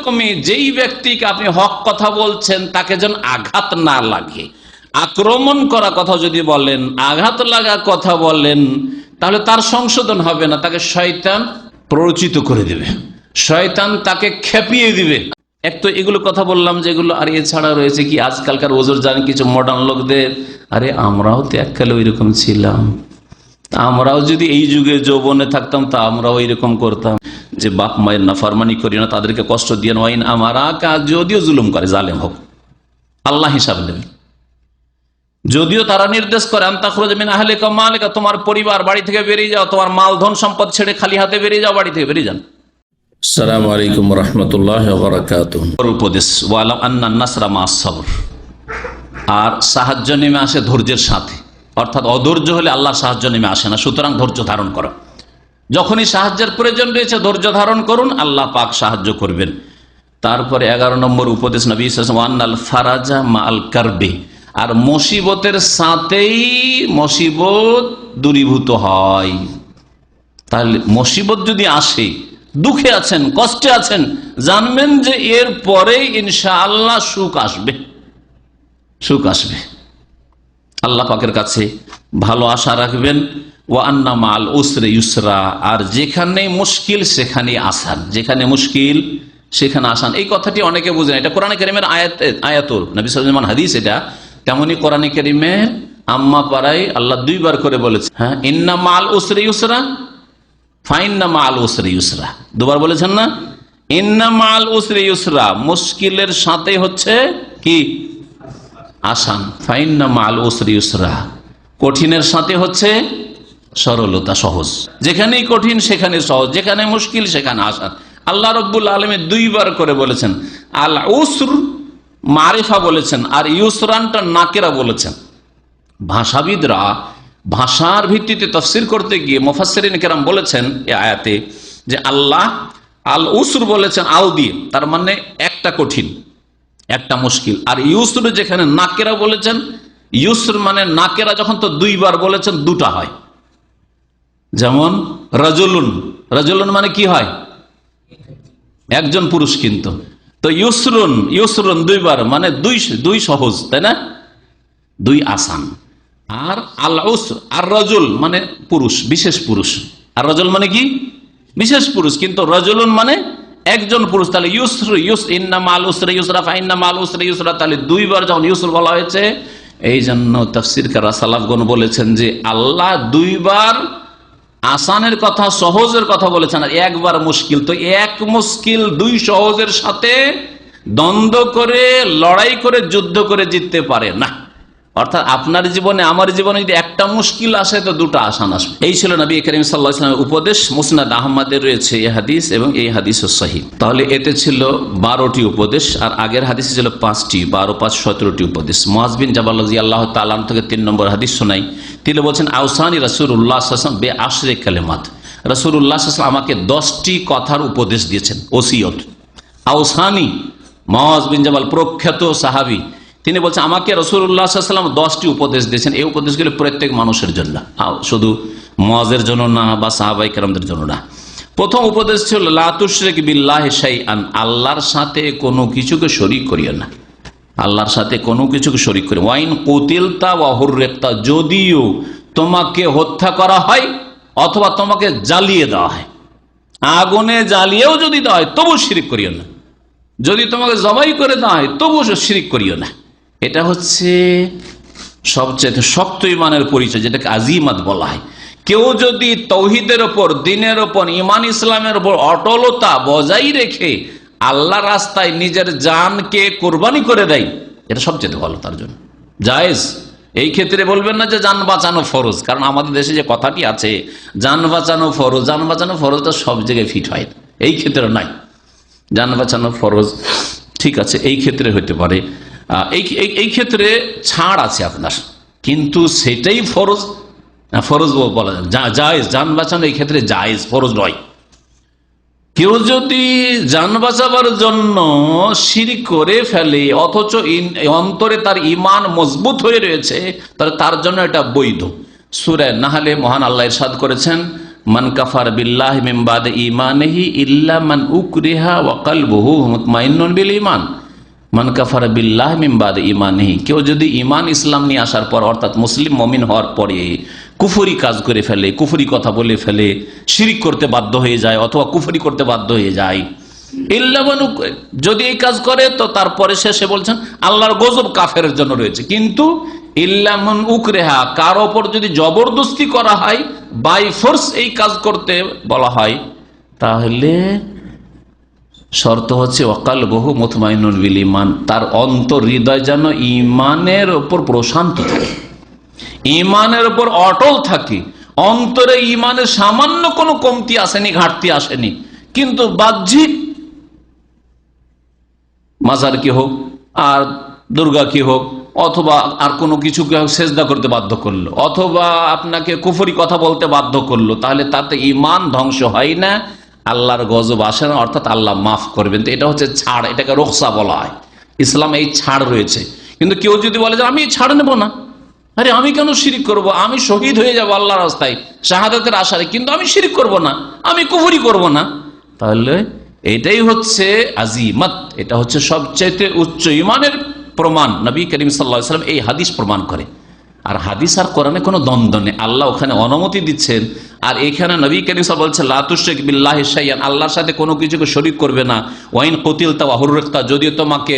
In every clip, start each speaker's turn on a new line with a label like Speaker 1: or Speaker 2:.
Speaker 1: মাধ্যমে যেই ব্যক্তিকে আপনি হক কথা বলছেন তাকে যেন আঘাত না লাগে। আক্রমণ করা কথা যদি বলেন, আঘাত লাগা কথা বলেন, তাহলে তার সংশোধন হবে না, তাকে শয়তান প্ররোচিত করে দেবে, শয়তান তাকে খেপিয়ে দিবে। এক তো এগুলো কথা বললাম যেগুলো, আর এছাড়া রয়েছে কি আজকালকার ওজোর জানেন কিছু মডার্ন লোকদের, আরে আমরাও তো এককালে ওইরকম ছিলাম, আমরাও যদি এই যুগে যৌবনে থাকতাম তা আমরাও এইরকম করতাম, যে বাপ মায়ের নাফরমানি করি না, তাদেরকে কষ্ট দিয়ে নয় আমারা কাজ, যদিও জুলুম করে জালেম হোক আল্লাহ হিসাব নেবে, যদিও তারা নির্দেশ করে তোমার পরিবার বাড়ি থেকে বেরিয়ে যাও, তোমার মাল ধন সম্পদ ছেড়ে খালি হাতে বেরিয়ে যাও, বাড়ি থেকে বেরিয়ে যান। আসসালামু আলাইকুম ওয়া রাহমাতুল্লাহি ওয়া বারাকাতুহু। উপদেশ ওয়ালাম আন্নান নাসরা মা'আস সাবর, আর সাহায্য নেমে আসে ধৈর্যের সাথে, অর্থাৎ অধৈর্য হলে আল্লাহর সাহায্য নেমে আসে না, সুতরাং ধৈর্য ধারণ করো। যখনই সাহায্যের প্রয়োজন রয়েছে ধৈর্য ধারণ করুন, আল্লাহ পাক সাহায্য করবেন। তারপরে 11 নম্বর উপদেশ নবী সাল্লাল্লাহু আলাইহি ওয়াসাল্লাম, আন্নাল ফারাজা মাআল কারবি, আর মুসিবতের সাথেই মুসিবত দূরীভূত হয়। তাহলে মুসিবত যদি আসে, দুঃখে আছেন, কষ্টে আছেন, জানবেন যে এর পরেই ইনশাআল্লাহ সুখ আসবে, সুখ আসবে। আল্লাহ পাকের কাছে ভালো আশা রাখবেন। ওয়া আন্না মা'আল উসরি ইউসরা, আর যেখানে মুশকিল সেখানে আসান, যেখানে মুশকিল সেখানে আসান। এই কথাটি অনেকে বুঝেন, এটা কোরআনে কারীমের আয়াতুল নবী সাল্লাল্লাহু আলাইহি ওয়াসাল্লাম হাদিস, এটা তেমনি কোরআনে কারীমের আম্মা পাড়ায় আল্লাহ দুইবার করে বলেছে, হ্যাঁ, ইন্না মা'আল উসরি ইউসরা ফাইন্না মা'আল উসরি ইউসরা, দুবার বলেছেন না, ইন্না মা'আল উসরি ইউসরা, মুশকিলের সাথে হচ্ছে কি আসান, ফাইন্না মা'আল উসরি ইউসরা, কঠিনের সাথে হচ্ছে সরলতা, সহজ। যেখানেই কঠিন সেখানে সহজ, যেখানে মুশকিল সেখানে আসান। আল্লাহ রাব্বুল আলামিন দুইবার করে বলেছেন, আল উসর মারিফা বলেছেন, আর ইউসরানটা নাকেরা বলেছেন। ভাষাবিদরা ভাষার ভিত্তিতে তাফসীর করতে গিয়ে মুফাসসিরিন কেরাম বলেছেন এই আয়াতে যে আল্লাহ আল উসর বলেছেন আল দিয়ে, তার মানে একটা কঠিন, একটা মুশকিল। আর ইউসর যেখানে নাকেরা বলেছেন, ইউসর মানে নাকেরা যখন তো দুইবার বলেছেন দুটা হয়। যেমন রাজুলুন, রাজুলুন মানে কি হয়, একজন পুরুষ, কিন্তু তো ইউসরুন, ইউসরুন দুইবার মানে দুই সহজ, তাই না, দুই আসান। আর আল উসর আর রাজুল মানে পুরুষ, বিশেষ পুরুষ, আর রাজুল মানে কি বিশেষ পুরুষ, কিন্তু রাজুলুন মানে একজন পুরুষ। তাহলে ইউসর ইন্না মা'আল উসরি ইউসরা ফাইন্না মা'আল উসরি ইউসরা, তাহলে দুইবার যখন ইউসর বলা হয়েছে, এই জন্য তাফসীরকাররা সালাফগণ বলেছেন যে আল্লাহ দুইবার আসানের কথা, সহজের কথা বলেছেন, আর একবার মুশকিল। তো এক মুশকিল দুই সহজের সাথে দ্বন্দ্ব করে, লড়াই করে, যুদ্ধ করে জিততে পারে না। অর্থাৎ আপনার জীবনে, আমার জীবনে যদি একটা মুশকিল আসে তো দুটা আসান আসবে। এই ছিল নবী করিম সাল্লাল্লাহু আলাইহি ওয়াসাল্লামের উপদেশ। মুসনাদ আহমদের রয়েছে এই হাদিস, এবং এই হাদিস সহিহ। তাহলে এতে ছিল 12টি উপদেশ, আর আগের হাদিসে ছিল 5টি, 12 5 17টি উপদেশ। মুআয বিন জাবাল রাদিয়াল্লাহু তাআলা আনহু থেকে 3 নম্বর হাদিস শোনাই। তিনি বলছেন, আওসানি রাসূলুল্লাহ সাল্লাল্লাহু আলাইহি ওয়াসাল্লাম বে আশরি কালিমাত, রাসূলুল্লাহ সাল্লাল্লাহু আলাইহি ওয়াসাল্লাম আমাকে 10টি কথার উপদেশ দিয়েছেন, ওসিয়ত। আওসানি, মুআয বিন জাবাল প্রখ্যাত সাহাবী, তিনি বলছেন আমাকে রাসূলুল্লাহ সাল্লাল্লাহু আলাইহি ওয়াসাল্লাম 10টি উপদেশ দিয়েছেন। এই উপদেশগুলো প্রত্যেক মানুষের জন্য, শুধু মুআযের জন্য না বা সাহাবায়ে কেরামদের জন্য না। প্রথম উপদেশ ছিল লা তুশরিক বিল্লাহি শাইআন, আল্লাহর সাথে কোনো কিছুকে শরীক করিও না, আল্লাহর সাথে কোনো কিছুকে শরীক করিও। ওয়াইন কুতিলতা ওয়া হুররিকতা, যদিও তোমাকে হত্যা করা হয় অথবা তোমাকে জ্বালিয়ে দেওয়া হয়, আগুনে জ্বালিয়েও যদি দেওয়া হয় তবু শিরক করিও না, যদি তোমাকে জবাই করে দেওয়া হয় তবু শিরক করিও না। এটা হচ্ছে সবচেয়ে শক্ত ঈমানের পরিচয়, যেটাকে আজিমাত বলা হয়। কেউ যদি তৌহিদের ওপর, দিনের ওপর, ঈমান ইসলামের ওপর অটলতা বজায় রেখে আল্লাহ রাস্তায় নিজের জানকে কোরবানি করে দেয়, এটা সবচেয়ে ভালো তার জন্য, জায়েজ। এই ক্ষেত্রে বলবেন না যে জান বাঁচানো ফরজ, কারণ আমাদের দেশে যে কথাটি আছে জান বাঁচানো ফরজ, জান বাঁচানো ফরজটা সব জায়গায় ফিট হয়, এই ক্ষেত্রে নাই। জান বাঁচানো ফরজ ঠিক আছে, এই ক্ষেত্রে হতে পারে, এই ক্ষেত্রে ছাড় আছে আপনার, কিন্তু সেটাই ফরজ, ফরজ বলা যায়, জায়েজ। জান বাঁচানো এই ক্ষেত্রে জায়েজ, ফরজ নয়। কেউ যদি জান বাঁচাবার জন্য শিরক করে ফেলে অথচ অন্তরে তার ঈমান মজবুত হয়ে রয়েছে, তাহলে তার জন্য এটা বৈধ। সূরা নাহলে মহান আল্লাহ ইরশাদ করেছেন, মান কাফার বিল্লাহি মিন বাদি ঈমানিহি ইল্লা মান উকরিহা ওয়া কলবুহু মুতমাইন্নুন বিল ঈমান। মান কাফার বিল্লাহি মিন বাদি ঈমানিহি, কেউ যদি ঈমান ইসলাম নিয়ে আসার পর অর্থাৎ মুসলিম মুমিন হওয়ার পরে কুফরি কাজ করে ফেলে, কুফরি কথা বলে ফেলে, শিরিক করতে বাধ্য হয়ে যায় অথবা কুফরি করতে বাধ্য হয়ে যায়, যদি এই কাজ করে তো তারপরে শেষে বলছেন আল্লাহর গজব কাফেরের জন্য রয়েছে। কিন্তু ইল্লামান উকরেহা, কার ওপর যদি জবরদস্তি করা হয়, বাই ফোর্স এই কাজ করতে বলা হয়, তাহলে শর্ত হচ্ছে ওয়াকাল বহু মুতমাইনুন বিল ঈমান, তার অন্তর হৃদয় যেন ঈমানের ওপর প্রশান্ত থাকে, ঈমানের উপর অটল থাকে, অন্তরে ঈমানের সামান্য কোনো কমতি আসেনি, ঘাটতি আসেনি, কিন্তু বাহ্যিক মাজার কি হোক আর দুর্গা কি হোক অথবা আর কোনো কিছুকে সেজদা করতে বাধ্য করলো অথবা আপনাকে কুফরি কথা বলতে বাধ্য করলো, তাহলে তাতে ঈমান ধ্বংস হয় না, আল্লাহর গজব আসে না, অর্থাৎ আল্লাহ মাফ করবেন। তো এটা হচ্ছে ছাড়, এটাকে রুখসা বলা হয়। ইসলাম এই ছাড় রয়েছে। কিন্তু কেউ যদি বলে যে আমি ছাড় নেব না, আরে আমি কেন শিরিক করব, আমি শহীদ হয়ে যাব আল্লাহর রাস্তায় শাহাদাতের আশায়, কিন্তু আমি শিরিক করব না, আমি কুফরি করব না, তাহলে এটাই হচ্ছে আজিমত, এটা হচ্ছে সবচাইতে উচ্চ ঈমানের প্রমাণ। নবী করিম সাল্লাল্লাহু আলাইহি ওয়াসাল্লাম এই হাদিস প্রমাণ করে। আর হাদিস আর কোরআনে কোনো দ্বন্দ্ব নেই, আল্লাহ ওখানে অনুমতি দিচ্ছেন। আর এখানে নবী করিম সাল্লাল্লাহু আলাইহি ওয়াসাল্লাম বলছেন লা তুশরিক বিল্লাহি শাইআন, আল্লাহর সাথে কোনো কিছুকে শরীক করবে না। ওয়াইন কুতিলতা ওয়া হুররিকতা, যদিও তোমাকে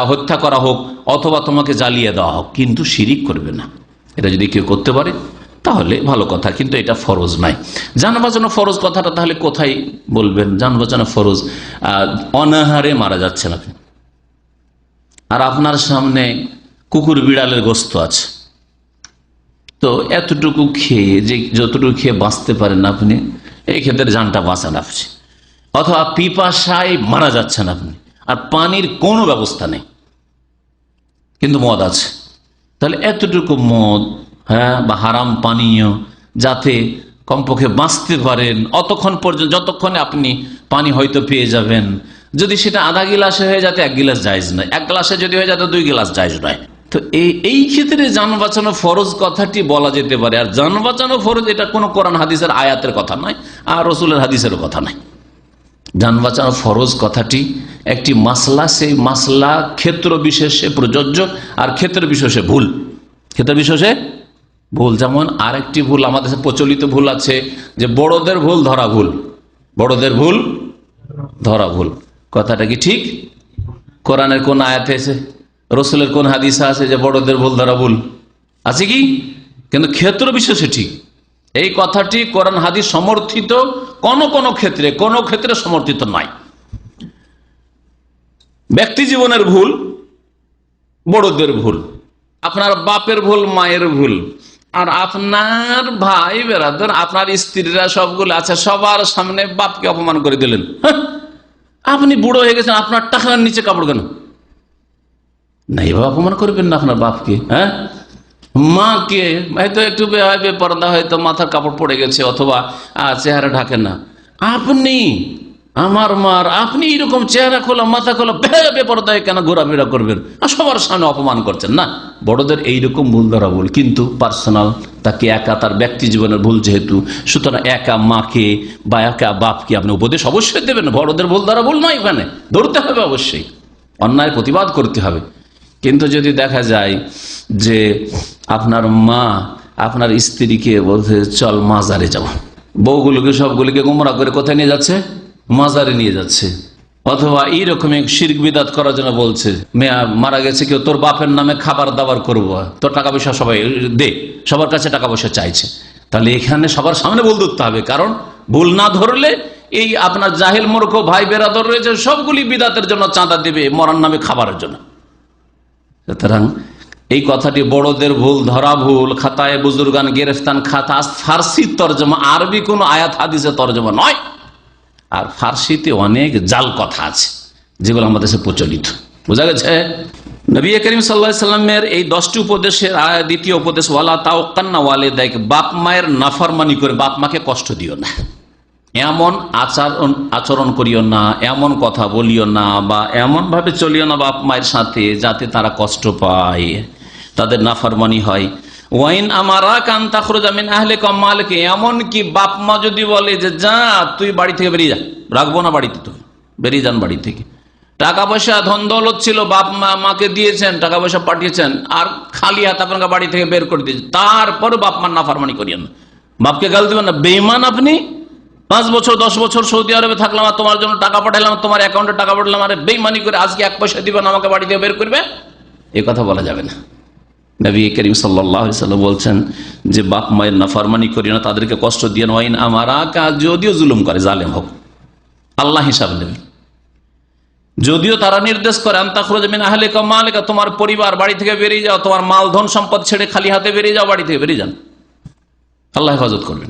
Speaker 1: হত্যা করা হোক অথবা তোমাকে জ্বালিয়ে দেওয়া হোক, কিন্তু শিরিক করবে না। এটা যদি কেউ করতে পারে তাহলে ভালো কথা, কিন্তু এটা ফরজ নাই। জান বাঁচানো ফরজ কথাটা তাহলে কোথায় বলবেন? জান বাঁচানো ফরজ, অনাহারে মারা যাচ্ছেন আপনি, আর আপনার সামনে কুকুর বিড়ালের গোশত আছে, তো এতটুকু খেয়ে, যে যতটুকু খেয়ে বাঁচতে পারেন আপনি, এই ক্ষেত্রে জানটা বাঁচান আপনি। অথবা পিপাসায় মারা যাচ্ছেন আপনি, আর পানির কোনো ব্যবস্থা নেই, কিন্তু মদ আছে, তাহলে এতটুকু মদ, হ্যাঁ, বা হারাম পানীয়, যাতে কমপক্ষে বাঁচতে পারেন অতক্ষণ পর্যন্ত, যতক্ষণে আপনি পানি হয়তো পেয়ে যাবেন। যদি সেটা আধা গিলাসে হয়ে যাতে 1 গিলাস জায়েজ নয়, 1 গ্লাসে যদি হয়ে যাতে 2 গিলাস জায়েজ নয়। তো এই ক্ষেত্রে জান বাঁচানো ফরজ কথাটি বলা যেতে পারে। আর জান বাঁচানো ফরজ এটা কোনো কোরআন হাদিসের আয়াতের কথা নয়, আর রসুলের হাদিসের কথা নয়। জান বাঁচানো ফরজ কথাটি একটি মাসলা, সেই মাসলা ক্ষেত্র বিশেষে প্রযোজ্য, আর ক্ষেত্র বিশেষে ভুল, ক্ষেত্র বিশেষে ভুল। যেমন আরেকটি ভুল আমাদের প্রচলিত ভুল আছে যে বড়দের ভুল ধরা ভুল, বড়দের ভুল ধরা ভুল। কথাটা কি ঠিক? কোরআনের কোন আয়াতে আছে, রসুলের কোন হাদিসে আছে যে বড়দের ভুল ধরা ভুল? আছে কি? কিন্তু ক্ষেত্র বিশেষে ঠিক। এই কথাটি কোরআন হাদিস সমর্থিত, কোন কোন ক্ষেত্রে সমর্থিত নয়। ব্যক্তি জীবনের ভুল, বড়দের ভুল, আপনার বাপের ভুল, মায়ের ভুল, আর আপনার ভাই বেরাদর, আপনার স্ত্রীরা সবগুলো আছে, সবার সামনে বাপকে অপমান করে দিলেন। আপনি বুড়ো হয়ে গেছেন, আপনার টাকার নিচে কাপড় কেন? না, এভাবে অপমান করবেন না আপনার বাপকে। হ্যাঁ, মাকে হয়তো একটু বেপরদা, হয়তো মাথার কাপড় পড়ে গেছে অথবা চেহারা ঢাকে না, আপনি আমার মার, আপনি এরকম চেহারা খোলা, মাথা খোলা, বেপরদায় কেন ঘোরাফেরা করবেন আর সবার সামনে অপমান করছেন? না, বড়দের এইরকম ভুল ধরা ভুল, কিন্তু পার্সোনাল, তাকে একা, তার ব্যক্তি জীবনের ভুল যেহেতু, সুতরাং একা মাকে বা একা বাপকে আপনি উপদেশ অবশ্যই দেবেন। বড়দের ভুল ধরা ভুল নয়, এখানে ধরতে হবে, অবশ্যই অন্যায় প্রতিবাদ করতে হবে। কিন্তু যদি দেখা যায় যে আপনার মা আপনার স্ত্রীকে বলছে চল মাজারে যাব, বউগুলোকে সবগুলিকে গোমরা করে কোথায় নিয়ে যাচ্ছে? মাজারে নিয়ে যাচ্ছে। অথবা এইরকম শিরক বিদআত করার জন্য বলছে, মেয়া মারা গেছে কেউ, তোর বাপের নামে খাবার দাবার করবো, তোর টাকা পয়সা সবাই দে, সবার কাছে টাকা পয়সা চাইছে। তাহলে এখানে সবার সামনে ভুল ধরতে হবে, কারণ ভুল না ধরলে এই আপনার জাহেল মূর্খ ভাই বেরাদর রয়েছে, সবগুলি বিদআতের জন্য চাঁদা দেবে মরার নামে খাবারের জন্য। সুতরাং এই কথাটি বড়দের ভুল ধরা ভুল, খাতায় বুজুর্গান গেরেফতান খাতা, ফার্সি তর্জমা, আরবি কোন আয়াত হাদিসের তর্জমা নয়। আর ফার্সিতে অনেক জাল কথা আছে যেগুলো আমাদের দেশে প্রচলিত, বোঝা গেছে? নবী করিম সাল্লাল্লাহু আলাইহি ওয়াসাল্লামের এই 10টি উপদেশের দ্বিতীয় উপদেশ, ওয়ালা তাওকান্না ওয়ালিদাইক, বাপ মায়ের নাফরমানি করে বাপ মাকে কষ্ট দিও না, এমন আচরণ করিও না, এমন কথা বলিও না, বা এমন ভাবে চলিও না বাপ মায়ের সাথে যাতে তারা কষ্ট পায়, তাদের নাফরমানি হয়। ওয়াইন আমারা কান তাখরুজা মিন আহলিকা মালিকা, এমন কি বাপ মা যদি বলে যে যা তুই বাড়ি থেকে বেরিয়ে যা, রাখবো না বাড়িতে, তুই বেরিয়ে যান বাড়ি থেকে। টাকা পয়সা ধন দৌলত ছিল, বাপ মাকে দিয়েছেন, টাকা পয়সা পাঠিয়েছেন, আর খালি হাত আপনাকে বাড়ি থেকে বের করে দিয়েছেন, তারপরে বাপ মার নাফরমানি করিয়েন না, বাপকে গাল দিবেন না। বেঈমান আপনি, 5 বছর 10 বছর সৌদি আরবে থাকলাম, আর তোমার জন্য টাকা পাঠালাম, তোমার অ্যাকাউন্টে টাকা পাঠালাম, আরে বেঈমানি করে আজকে 1 পয়সা দিবেন আমাকে বাড়ি থেকে বের করবে, এই কথা বলা যাবে না। নবী করিম সাল্লাল্লাহু আলাইহি ওয়াসাল্লাম বলছেন যে বাপ মায়ের নাফরমানি করিও না, তাদেরকে কষ্ট দিও না। ওয়াইন আমারা কাজ, যদিও জুলুম করে, জালেম হোক, আল্লাহ হিসাব নেবে। যদিও তারা নির্দেশ করে আনতাখরুজ মিন আহলিকা মালিকা, তোমার পরিবার বাড়ি থেকে বেরিয়ে যাও, তোমার মাল ধন সম্পদ ছেড়ে খালি হাতে বেরিয়ে যাও, বাড়ি থেকে বেরিয়ে যান, আল্লাহ হেফাজত করবেন।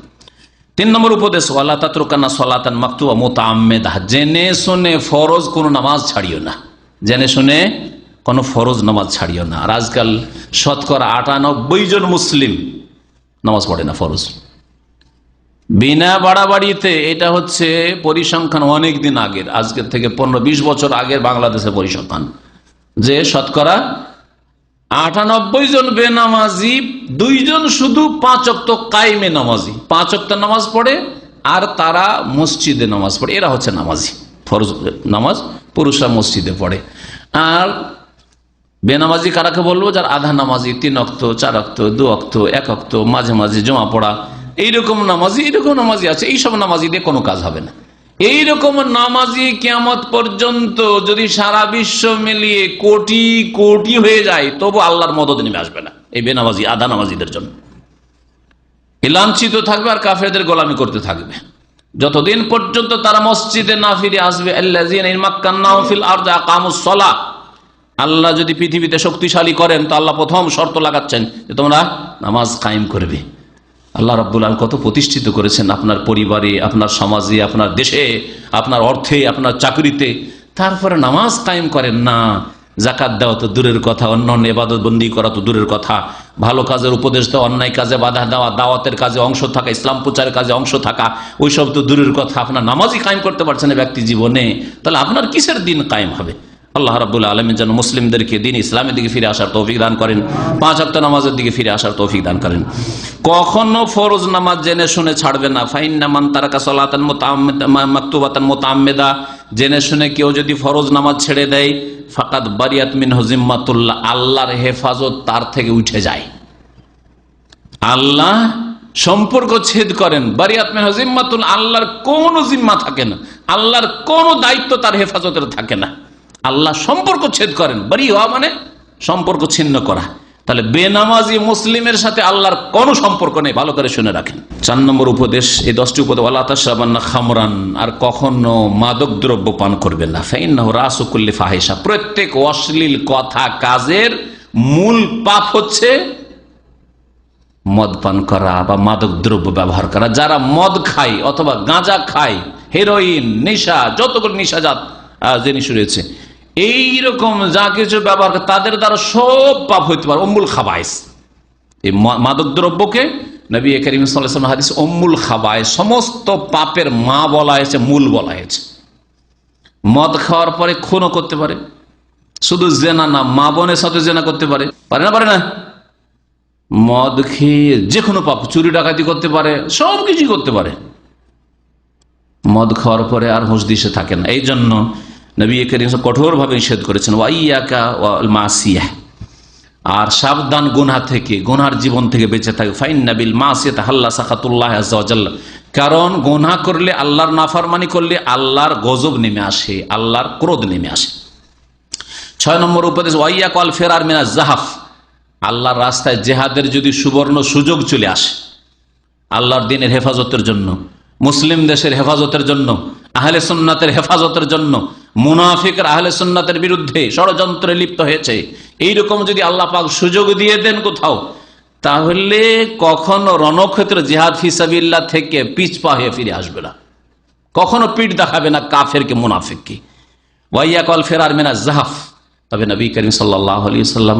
Speaker 1: 3 নম্বর উপদেশ, ওয়ালা তাতরুকান্না সালাতান মাকতুবা মুতাআম্মিদা, জেনে শুনে ফরজ কোন নামাজ ছাড়িও না, জেনে শুনে কোনো ফরজ নামাজ ছাড়িও না। আর আজকাল শতকরা 98 জন মুসলিম নামাজ পড়ে না ফরজ, বিনা বাড়াবাড়িতে। এটা হচ্ছে পরিসংখ্যান অনেক দিন আগের, আজকের থেকে 15-20 বছর আগের বাংলাদেশের পরিসংখ্যান, যে শতকরা 98 জন বেনামাজি, 2 জন শুধু 5 ওয়াক্ত কায়েমে নামাজি, 5 ওয়াক্ত নামাজ পড়ে, আর তারা মসজিদে নামাজ পড়ে, এরা হচ্ছে নামাজি। ফরজ নামাজ পুরুষরা মসজিদে পড়ে। আর বেনামাজি কারাকে বলবো? যার আধা নামাজি, 3 ওয়াক্ত, 4 ওয়াক্ত, 2 ওয়াক্ত, 1 ওয়াক্ত, মাঝে মাঝে জমা পড়া, এইরকম নামাজি আছে। এইসব নামাজি দিয়ে কোনো কাজ হবে না। এইরকম নামাজি কিয়ামত পর্যন্ত যদি সারা বিশ্ব মিলিয়ে কোটি কোটি হয়ে যায়, তবু আল্লাহর মদদ নেমে আসবে না এই বেনামাজি আধা নামাজিদের জন্য। লাঞ্ছিত থাকবে আর কাফেরদের গোলামি করতে থাকবে যতদিন পর্যন্ত তারা মসজিদে না ফিরে আসবে। আল্লাযীনা ইন মাক্কান্নাহুম ফিল আরদি আকামুস সালাহ, আল্লাহ যদি পৃথিবীতে শক্তিশালী করেন তো আল্লাহ প্রথম শর্ত লাগাচ্ছেন যে তোমরা নামাজ কায়েম করবে। আল্লাহ রাব্বুল আলামিন কত প্রতিষ্ঠিত করেছেন আপনার পরিবারে, আপনার সমাজে, আপনার দেশে, আপনার অর্থে, আপনার চাকরিতে, তারপরে নামাজ কায়েম করেন না। যাকাত দেওয়া তো দূরের কথা, অন্য ইবাদত বন্দি করা তো দূরের কথা, ভালো কাজের উপদেশ দেওয়া, অন্যায় কাজে বাধা দেওয়া, দাওয়াতের কাজে অংশ থাকা, ইসলাম প্রচারের কাজে অংশ থাকা, ওইসব তো দূরের কথা। আপনার নামাজই কায়েম করতে পারছেন না ব্যক্তি জীবনে, তাহলে আপনার কিসের দিন কায়েম হবে? আল্লাহ রাব্বুল আলামিন যেন মুসলিমদেরকে দিন ইসলামের দিকে ফিরে আসার তৌফিক দান করেন, 5 ওয়াক্ত নামাজের দিকে ফিরে আসার তৌফিক দান করেন। কখনো ফরজ নামাজ জেনে শুনে ছাড়বে না। ফাইন্না মান তারাকা সালাতান মাকতুবাতান মুতাআম্মিদা, জেনে শুনে কেউ যদি ফরজ নামাজ ছেড়ে দেয়, ফাকাদ বারিয়াত মিনহু জিম্মাতুল্লাহ, আল্লাহর হেফাজত তার থেকে উঠে যায়। আল্লাহ সম্পর্ক ছেদ করেন। বারিয়াত মিনহু জিম্মাতুল্লাহ, আল্লাহর কোনো জিম্মা থাকে না, আল্লাহর কোনো দায়িত্ব তার হেফাজতের থাকে না। আল্লাহ সম্পর্ক ছেদ করেন। বারি হওয়া মানে সম্পর্ক ছিন্ন করা। তাহলে বেনামাজি মুসলিমের সাথে আল্লাহর কোনো সম্পর্ক নেই, ভালো করে শুনে রাখেন। 4 নম্বর উপদেশ, এই 10টি উপদেশ, ওয়ালা তাশরাবান্না খামরান, আর কখনো মাদক দ্রব্য পান করবেন না। ফাইন্নাহু রাসু কুল্লি ফাহিশা, প্রত্যেক অশ্লীল কথা কাজের মূল পাপ হচ্ছে মদ পান করা বা মাদক দ্রব্য ব্যবহার করা। যারা মদ খায় অথবা গাঁজা খায়, হেরোইন, নেশা, যতগুলো নেশাজাত জিনিস রয়েছে, এইরকম যা কিছু ব্যবহার করে, তাদের দ্বারা সব পাপ হইতে পারে। উম্মুল খাবায়েস, এই মাদক দ্রব্যকে নবী করিম সাল্লাল্লাহু আলাইহি ওয়াসাল্লাম হাদিস উম্মুল খাবায়েস, সমস্ত পাপের মা বলা হয়েছে, মূল বলা হয়েছে। মদ খাওয়ার পরে খুনও করতে পারে, শুধু জেনা না, মা বোনের সাথে জেনা করতে পারে, পারে না? পারে না? মদ খেয়ে যে কোনো পাপ, চুরি ডাকাতি করতে পারে, সব কিছু করতে পারে। মদ খাওয়ার পরে আর হুঁশ দিশে থাকে না। এই জন্য নবী করিম কঠোরভাবে নিষেধ করেছেন, ওয়াইয়াকা ওয়াল মাসিয়াহ, আর সাবধান গুনাহ থেকে, গুনার জীবন থেকে বেঁচে থাকে। ফাইন্না বিল মাসিয়াতি হাল্লা সাখাতুল্লাহ আযজা ওয়া জাল্লা, কারণ গুনাহ করলে, আল্লাহর নাফরমানি করলে আল্লাহর গজব নেমে আসে, আল্লাহর ক্রোধ নেমে আসে। 6 নম্বর উপদেশ, ওয়াইয়াকা ওয়াল ফিরার মিনাজ জাহাফ, আল্লাহর রাস্তায় জেহাদের যদি সুবর্ণ সুযোগ চলে আসে, আল্লাহর দ্বীনের হেফাজতের জন্য, মুসলিম দেশের হেফাজতের জন্য, আহলে সুন্নাতের হেফাজতের জন্য, মুনাফিকরা আহলে সুন্নাতের বিরুদ্ধে ষড়যন্ত্রে লিপ্ত হয়েছে, এইরকম যদি আল্লাহ পাক সুযোগ দিয়ে দেন কোথাও, তাহলে কখনো রণক্ষেত্র জিহাদ ফিসাবিল্লাহ থেকে পিছপা হয়ে ফিরে আসবে না, কখনো পিঠ দেখাবে না কাফেরকে, মুনাফিককে। ওয়াইয়াকাল ফেরার মিনাজ জাহাফ। তবে নবী করিম সাল্লাল্লাহু আলাইহি ওয়াসাল্লাম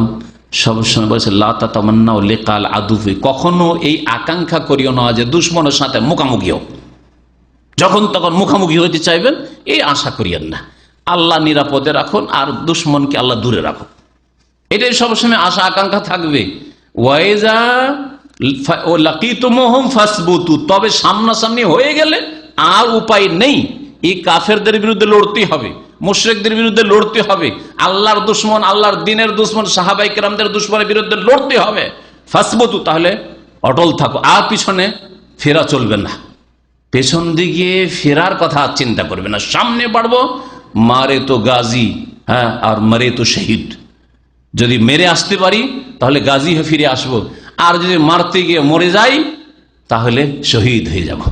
Speaker 1: সবসময় বলেছে, লা তাতামান্নাউ লিকাল আদুফি, কখনো এই আকাঙ্ক্ষা করিও না যে দুশমনের সাথে মুখামুখি হোক, যখন তখন মুখামুখি হইতে চাইবেন, এই আশা করিয়েন না। আল্লাহ নিরাপদে রাখুন আর দুশমনকে আল্লাহ দূরে রাখুন, এটাই সবসময় আশা আকাঙ্ক্ষা থাকবে। ওয়াইজা লাকিতুমুহুম ফাসবুতু, তবে সামনাসামনি হয়ে গেলে আর উপায় নেই, এই কাফেরদের বিরুদ্ধে লড়তে হবে, মুশরিকদের বিরুদ্ধে লড়তে হবে, আল্লাহর দুশমন, আল্লাহর দ্বীনের দুশমন, সাহাবায়ে কেরামদের দুশমনের বিরুদ্ধে লড়তে হবে। ফাসবুতু, তাহলে অটল থাকো, আর পিছনে ফেরা চলবে না, পেছন দিকে ফেরার কথা চিন্তা করবে না, সামনে বাড়বো। মারে তো গাজী, হ্যাঁ, আর মরে তো শহীদ। যদি মেরে আসতে পারি তাহলে গাজী হয়ে ফিরে আসবো, আর যদি মারতে গিয়ে মরে যাই তাহলে শহীদ হয়ে যাব।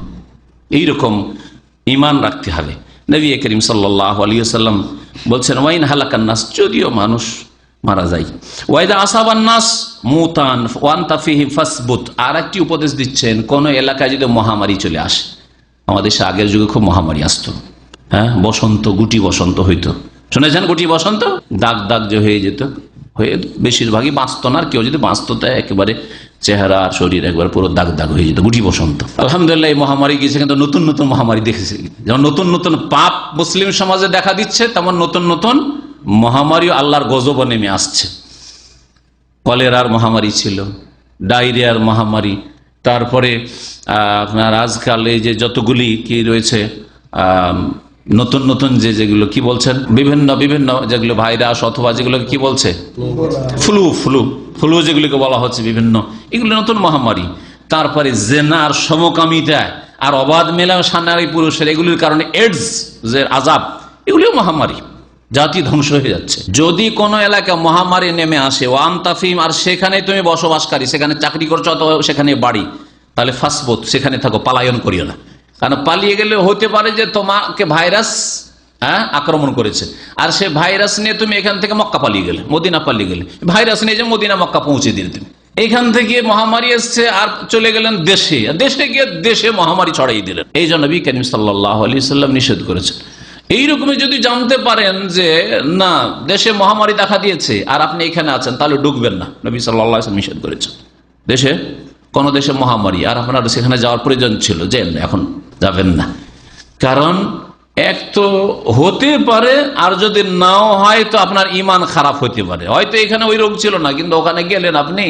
Speaker 1: এইরকম ঈমান রাখতে হবে। নবী করিম সাল্লাল্লাহু আলাইহি ওয়াসাল্লাম বলছেন, ওয়াইন হালাকান নাস, যদিও মানুষ মারা যায়, ওয়াইদা আসাবান নাস মুতান ওয়ান্তা ফিহিম ফাসবুত। আর একটি উপদেশ দিচ্ছেন, কোন এলাকায় যদি মহামারী চলে আসে, আমাদের দেশে আগের যুগে খুব মহামারী আসতো, হ্যাঁ, বসন্ত, গুটি বসন্ত হইতো, শুনেছেন? গুটি বসন্ত, দাগ দাগ যে হয়ে যেত, হয়ে বেশিরভাগই বাঁচত না, আর কেউ যদি বাঁচত তা একেবারে চেহারা শরীর একবার পুরো দাগ দাগ হয়ে যেত, গুটি বসন্ত। আলহামদুলিল্লাহ, এই মহামারী গিয়েছে, কিন্তু নতুন নতুন মহামারী দেখেছে। যেমন নতুন নতুন পাপ মুসলিম সমাজে দেখা দিচ্ছে, তেমন নতুন নতুন মহামারীও আল্লাহর গজব নেমে আসছে। কলেরার মহামারী ছিল, ডায়রিয়ার মহামারী, তারপরে আপনার আজকাল এই যে যতগুলি কি রয়েছে নতুন নতুন যেগুলো কি বলছেন, বিভিন্ন বিভিন্ন যেগুলো ভাইরাস অথবা যেগুলো কি বলছে ফ্লু ফ্লু ফ্লু যেগুলোকে বলা হচ্ছে বিভিন্ন, এগুলো নতুন মহামারী। তারপরে জেনার সমকামিতা আর অবাধ মেলামেশা নারী পুরুষের, এগুলির কারণে এডস যে আযাব, এগুলিও মহামারী, জাতি ধ্বংস হয়ে যাচ্ছে। যদি কোনো এলাকায় মহামারী নেমে আসে, ওয়ান তাফিম, আর সেখানে তুমি বসবাসকারী, সেখানে চাকরি করছো অথবা সেখানে বাড়ি, তাহলে ফাসবুত, সেখানে থাকো, পালায়ন করিও না। কারণ পালিয়ে গেলে হতে পারে যে তোমাকে ভাইরাস আক্রমণ করেছে, আর সে ভাইরাস নিয়ে তুমি এখান থেকে মক্কা পালিয়ে গেলে, মদিনা পালিয়ে গেলে, ভাইরাস নিয়ে যে মদিনা মক্কা পৌঁছে দিলে তুমি, এইখান থেকে মহামারী এসছে আর চলে গেলেন দেশে, দেশে গিয়ে দেশে মহামারী ছড়াই দিলেন। এই জন্য নবী করিম সাল্লাল্লাহু আলাইহি ওয়াসাল্লাম নিষেধ করেছেন। এইরকমই যদি জানতে পারেন যে না, দেশে মহামারী দেখা দিয়েছে আর আপনি এখানে আছেন, তাহলে ঢুকবেন না, নবী সাল্লাল্লাহু আলাইহি ওয়াসাল্লাম নিষেধ করেছেন। দেশে কোন দেশে মহামারী আর আপনার সেখানে যাওয়ার প্রয়োজন ছিল, যে এখন যাবেন না। কারণ এক তো হতে পারে, আর যদি নাও হয় তো আপনার ঈমান খারাপ হতে পারে। হয়তো এখানে ওই রোগ ছিল না, কিন্তু ওখানে গেলেন আপনি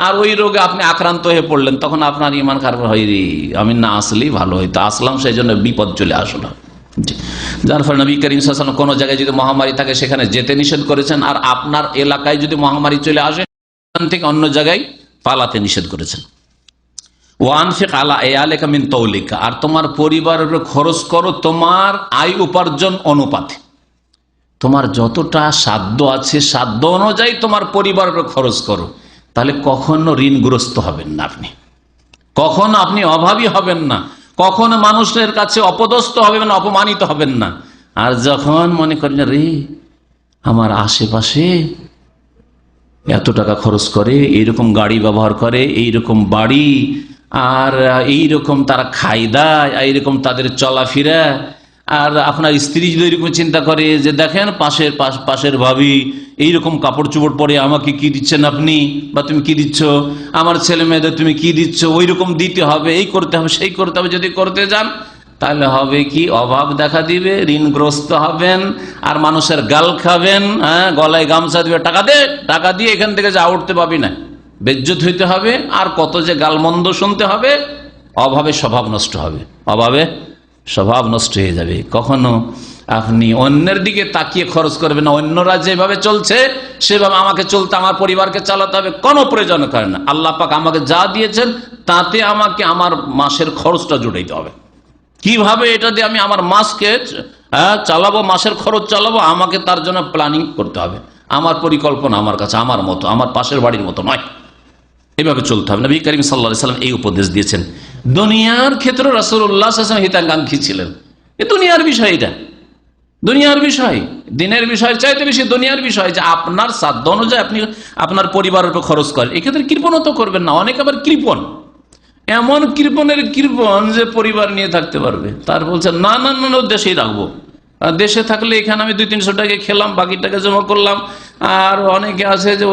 Speaker 1: আর ওই রোগে আপনি আক্রান্ত হয়ে পড়লেন, তখন আপনার ঈমান খারাপ হয়, আমি না আসলেই ভালো হইতো, আসলাম সেই জন্য বিপদ চলে আসলো। যার ফলে নবী করিম সাল্লাল্লাহু আলাইহি ওয়াসাল্লাম কোনো জায়গায় যদি মহামারী থাকে সেখানে যেতে নিষেধ করেছেন, আর আপনার এলাকায় যদি মহামারী চলে আসে সেখান থেকে অন্য জায়গায় পালাতে নিষেধ করেছেন। ওয়ানফিক আলা ইয়ালিকা মিন তৌলিকা, আর তোমার পরিবারের উপর খরচ করো তোমার আয় উপার্জন অনুপাতে, তোমার যতটা সাধ্য আছে সাধ্য অনুযায়ী তোমার পরিবারের উপর খরচ করো, তাহলে কখনো ঋণগ্রস্ত হবেন না আপনি, কখনো আপনি অভাবী হবেন না, কখনো মানুষের কাছে অপদস্থ হবেন না, অপমানিত হবেন না। আর যখন মনে করেন রে আমার আশেপাশে এত টাকা খরচ করে, এইরকম গাড়ি ব্যবহার করে, এইরকম বাড়ি, আর এইরকম তারা খাই দায়, এইরকম তাদের চলাফেরা, আর আপনার স্ত্রী যদি এরকম চিন্তা করে যে দেখেন পাশের ভাবি এইরকম কাপড় চোপড় পরে, আমাকে কি দিচ্ছেন আপনি, বা তুমি কি দিচ্ছ, আমার ছেলে মেয়েদের তুমি কি দিচ্ছ, ওই রকম দিতে হবে, এই করতে হবে, সেই করতে হবে, যদি করতে যান তাহলে হবে কি, অভাব দেখা দিবে, ঋণগ্রস্ত হবেন, আর মানুষের গাল খাবেন, গলায় গামছা দিবে, টাকা দিয়ে এখান থেকে যা উঠতে পাবি না, বেজ্জত হইতে হবে, আর কত যে গালমন্দ শুনতে হবে, অভাবে স্বভাব নষ্ট হবে, অভাবে স্বভাব নষ্ট হয়ে যাবে। কখনো আপনি অন্যের দিকে তাকিয়ে খরচ করবেন না, অন্যরা যেভাবে চলছে সেভাবে আমাকে চলতে, আমার পরিবারকে চালাতে হবে, কোনো প্রয়োজন করে না। আল্লাহ পাক আমাকে যা দিয়েছেন তাতে আমাকে আমার মাসের খরচটা জুটাইতে হবে। কিভাবে এটা দিয়ে আমি আমার মাসকে চালাবো, মাসের খরচ চালাবো, আমাকে তার জন্য প্ল্যানিং করতে হবে। আমার পরিকল্পনা আমার কাছে আমার মতো, আমার পাশের বাড়ির মতো নয়, এভাবে চলতে হবে। নবী করিম সাল্লাল্লাহু আলাইহি ওয়াসাল্লাম এই উপদেশ দিয়েছেন। দুনিয়ার ক্ষেত্রে রাসূলুল্লাহ সাল্লাল্লাহু আলাইহি ওয়াসাল্লাম হিতাকাঙ্ক্ষী ছিলেন। এ দুনিয়ার বিষয়, এটা দুনিয়ার বিষয়, দিনের বিষয়ের চাইতে বেশি দুনিয়ার বিষয়, যে আপনার সাধ্য অনুযায়ী আপনি আপনার পরিবারের উপর খরচ করেন। এক্ষেত্রে কৃপণতা করবেন না। অনেক আবার কৃপণ, এমন কৃপণের কৃপণ যে পরিবার নিয়ে থাকতে পারবে, তার বলছে না না না দেশেই রাখবো, দেশে থাকলে এখানে আমি 200-300 টাকা খেলাম, বাকি টাকা জমা করলাম। আর অনেকে আছে যে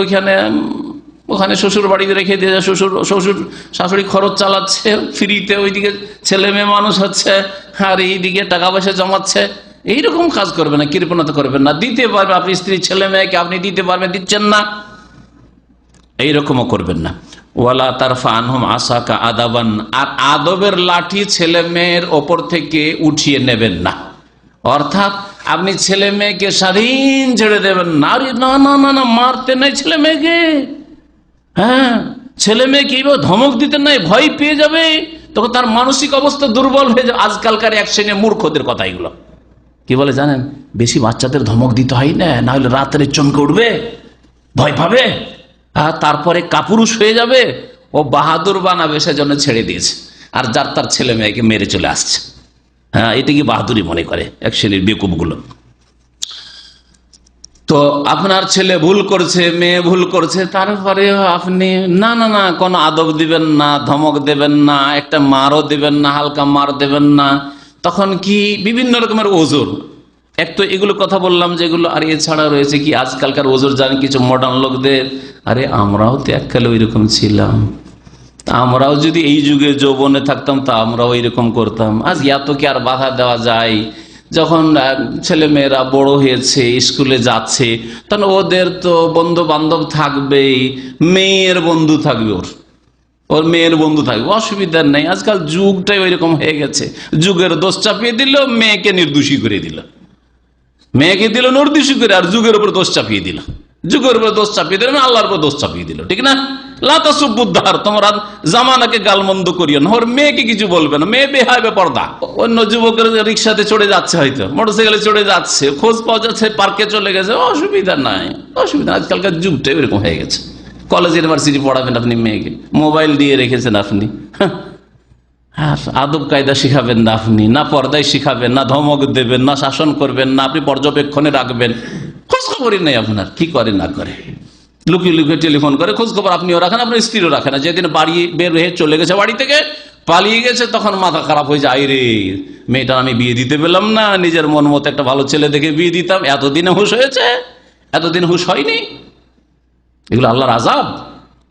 Speaker 1: ওখানে শ্বশুর বাড়িতে রেখে দিয়ে শ্বশুর শাশুড়ি খরচ চালাচ্ছে ফ্রিতে, ওইদিকে ছেলে মেয়ে মানুষ হচ্ছে, আর এইদিকে টাকা পয়সা জমাচ্ছে। এইরকম কাজ করবে না, কৃপণতা করবেন না। দিতে পারবে আপনি স্ত্রী ছেলে মেয়েকে, আপনি দিতে পারবেন, দিচ্ছেন না, এইরকমও করবেন না। ওয়ালা তারফা আনহুম আসাকা আদাবান, আর আদবের লাঠি ছেলে মেয়ের ওপর থেকে উঠিয়ে নেবেন না। অর্থাৎ আপনি ছেলে মেয়েকে স্বাধীন ছেড়ে দেবেন না। না না না না, মারতে নাই ছেলে মেয়েকে। হ্যাঁ, ছেলে মেয়েকে এইভাবে ধমক দিতে নাই, ভয় পেয়ে যাবে, তখন তার মানসিক অবস্থা দুর্বল হয়ে যাবে। আজকালকার এক শ্রেণীর মূর্খদের কথা এগুলো। কি বলে জানেন, বেশি বাচ্চাদের ধমক দিতে হয় না, না হলে রাত্রে চমকে উঠবে, ভয় পাবে, আর তারপরে কাপুরুষ হয়ে যাবে, ও বাহাদুর বানাবে, সেজন্য ছেড়ে দিয়েছে। আর যার তার ছেলে মেয়েকে মেরে চলে আসছে। হ্যাঁ, এটা কি বাহাদুরি মনে করে এক শ্রেণীর বেকুবগুলো। তো আপনার ছেলে ভুল করছে, মেয়ে ভুল করছে, তারপরে আপনি না না না কোনো আদব দিবেন না, ধমক দেবেন না, একটা মারও দেবেন না, হালকা মার দেবেন না। তখন কি বিভিন্ন রকমের ওজোর, এক তো এগুলো কথা বললাম যেগুলো, আর এছাড়া রয়েছে কি আজকালকার ওজোর জানেন কিছু মডার্ন লোকদের, আরে আমরাও তো এককালে ওই রকম ছিলাম, আমরাও যদি এই যুগে যৌবনে থাকতাম তা আমরাও এইরকম করতাম। আজ এত কি আর বাধা দেওয়া যায়? যখন ছেলে মেয়েরা বড় হয়েছে, স্কুলে যাচ্ছে, তখন ওদের তো বন্ধু বান্ধব থাকবেই, মেয়ের বন্ধু থাকবে, ওর মেয়ের বন্ধু থাকবে, অসুবিধা নেই। আজকাল যুগটাই ওইরকম হয়ে গেছে, যুগের দোষ চাপিয়ে দিল, মেয়েকে নির্দোষী করে দিল, মেয়েকে দিল নির্দোষী করে, আর যুগের উপর দোষ চাপিয়ে দিল, যুগের উপর দোষ চাপিয়ে দিল না, আল্লাহর উপর দোষ চাপিয়ে দিল। ঠিক না? লাতাসুবুদ্দার, তোমরা জামানাকে গালমন্দ করিও না, ওর মেয়েকে কিছু বলবে না, মেয়ে বেহায় বেপরদা। অন্য যুবকের রিক্সাতে চড়ে যাচ্ছে, হয়তো মোটরসাইকেলে চড়ে যাচ্ছে, খোঁজ পাওয়া যাচ্ছে পার্কে চলে গেছে, অসুবিধা নাই, অসুবিধা। আজকালকার যুগটা এরকম হয়ে গেছে। কলেজ ইউনিভার্সিটি পড়াবেন আপনি মেয়েকে, মোবাইল দিয়ে রেখেছেন আপনি, আদব কায়দা শিখাবেন না আপনি, না পর্দায় শিখাবেন, না ধমক দেবেন, না শাসন করবেন, না আপনি পর্যবেক্ষণে রাখবেন, খোঁজ খবরই নেই আপনার কি করে না করে, লুকিয়ে লুকিয়ে টেলিফোন করে খোঁজ খবর আপনিও রাখেন, আপনার স্ত্রীও রাখেন না। যেদিন বাড়ি বের হয়ে চলে গেছে, বাড়ি থেকে পালিয়ে গেছে, তখন মাথা খারাপ হয়ে যায়, রে মেয়েটার আমি বিয়ে দিতে পেলাম না, নিজের মন মতো একটা ভালো ছেলে দেখে বিয়ে দিতাম, এতদিনে হুঁশ হয়েছে, এতদিন হুঁশ হয়নি। এগুলো আল্লাহর আযাব,